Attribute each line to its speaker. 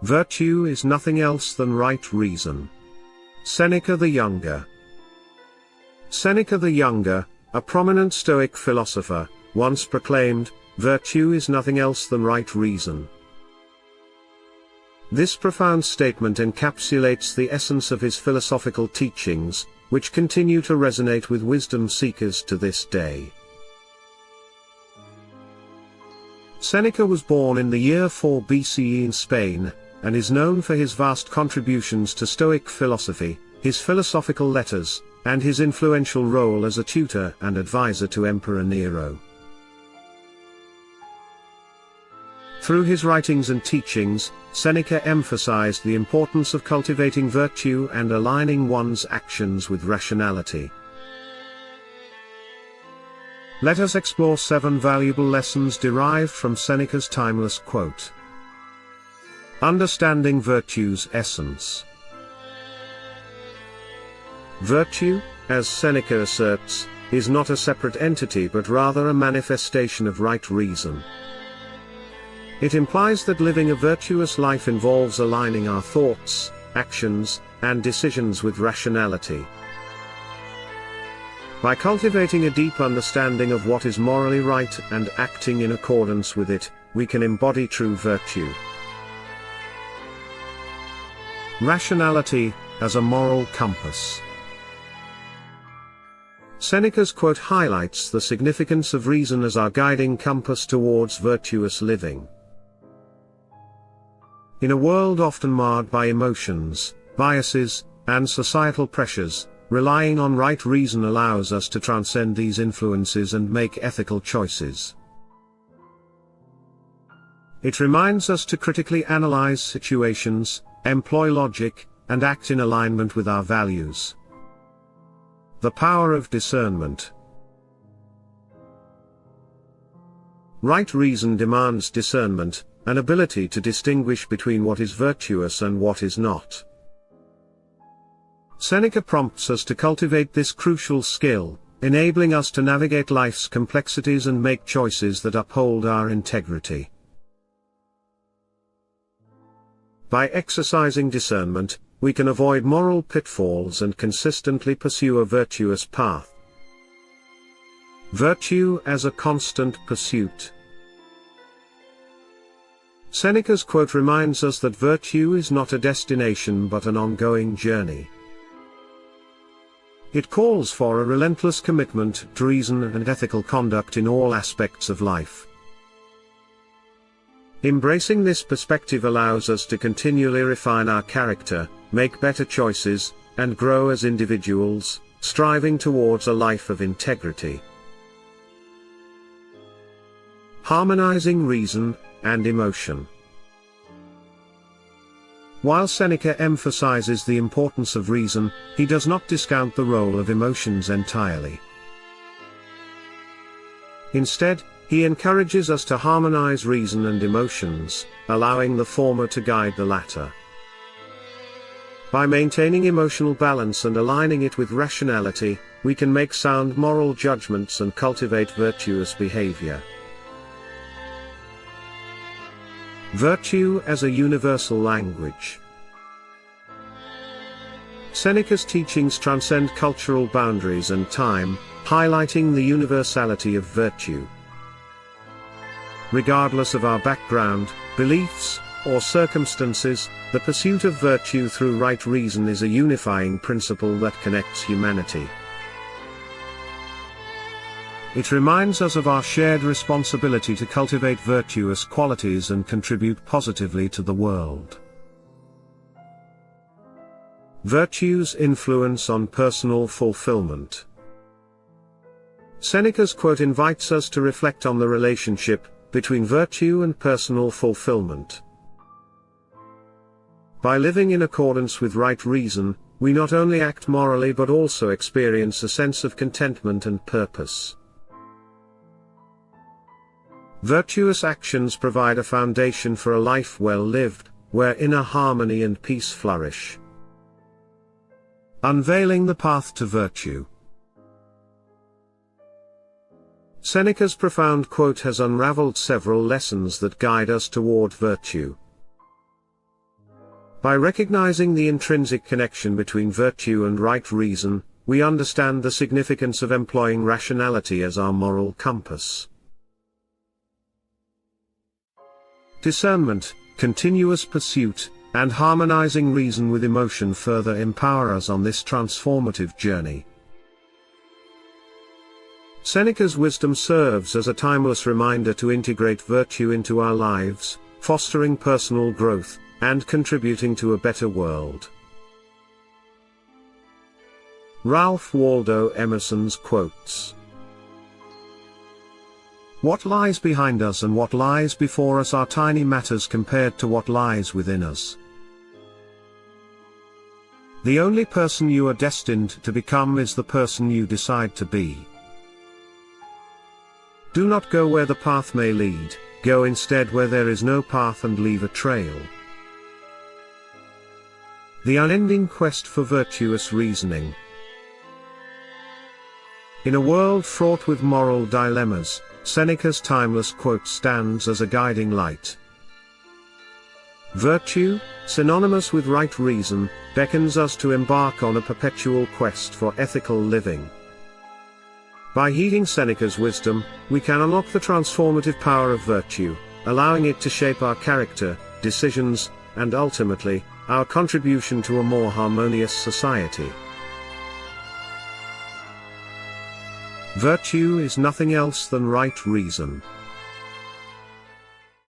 Speaker 1: Virtue is nothing else than right reason. Seneca the Younger. Seneca the Younger, a prominent Stoic philosopher, once proclaimed, "Virtue is nothing else than right reason." This profound statement encapsulates the essence of his philosophical teachings, which continue to resonate with wisdom seekers to this day. Seneca was born in the year 4 BCE in Spain, and is known for his vast contributions to Stoic philosophy, his philosophical letters, and his influential role as a tutor and advisor to Emperor Nero. Through his writings and teachings, Seneca emphasized the importance of cultivating virtue and aligning one's actions with rationality. Let us explore 7 valuable lessons derived from Seneca's timeless quote. Understanding virtue's essence. Virtue, as Seneca asserts, is not a separate entity but rather a manifestation of right reason. It implies that living a virtuous life involves aligning our thoughts, actions, and decisions with rationality. By cultivating a deep understanding of what is morally right and acting in accordance with it, we can embody true virtue. Rationality, as a moral compass. Seneca's quote highlights the significance of reason as our guiding compass towards virtuous living. In a world often marred by emotions, biases, and societal pressures, relying on right reason allows us to transcend these influences and make ethical choices. It reminds us to critically analyze situations, employ logic, and act in alignment with our values. The power of discernment. Right reason demands discernment, an ability to distinguish between what is virtuous and what is not. Seneca prompts us to cultivate this crucial skill, enabling us to navigate life's complexities and make choices that uphold our integrity. By exercising discernment, we can avoid moral pitfalls and consistently pursue a virtuous path. Virtue as a constant pursuit. Seneca's quote reminds us that virtue is not a destination but an ongoing journey. It calls for a relentless commitment to reason and ethical conduct in all aspects of life. Embracing this perspective allows us to continually refine our character, make better choices, and grow as individuals, striving towards a life of integrity. Harmonizing reason and emotion. While Seneca emphasizes the importance of reason, he does not discount the role of emotions entirely. Instead, he encourages us to harmonize reason and emotions, allowing the former to guide the latter. By maintaining emotional balance and aligning it with rationality, we can make sound moral judgments and cultivate virtuous behavior. Virtue as a universal language. Seneca's teachings transcend cultural boundaries and time, highlighting the universality of virtue. Regardless of our background, beliefs, or circumstances, the pursuit of virtue through right reason is a unifying principle that connects humanity. It reminds us of our shared responsibility to cultivate virtuous qualities and contribute positively to the world. Virtue's influence on personal fulfillment. Seneca's quote invites us to reflect on the relationship between virtue and personal fulfillment. By living in accordance with right reason, we not only act morally but also experience a sense of contentment and purpose. Virtuous actions provide a foundation for a life well lived, where inner harmony and peace flourish. Unveiling the path to virtue. Seneca's profound quote has unraveled several lessons that guide us toward virtue. By recognizing the intrinsic connection between virtue and right reason, we understand the significance of employing rationality as our moral compass. Discernment, continuous pursuit, and harmonizing reason with emotion further empower us on this transformative journey. Seneca's wisdom serves as a timeless reminder to integrate virtue into our lives, fostering personal growth, and contributing to a better world. Ralph Waldo Emerson's quotes. What lies behind us and what lies before us are tiny matters compared to what lies within us. The only person you are destined to become is the person you decide to be. Do not go where the path may lead, go instead where there is no path and leave a trail. The unending quest for virtuous reasoning. In a world fraught with moral dilemmas, Seneca's timeless quote stands as a guiding light. Virtue, synonymous with right reason, beckons us to embark on a perpetual quest for ethical living. By heeding Seneca's wisdom, we can unlock the transformative power of virtue, allowing it to shape our character, decisions, and ultimately, our contribution to a more harmonious society. Virtue is nothing else than right reason.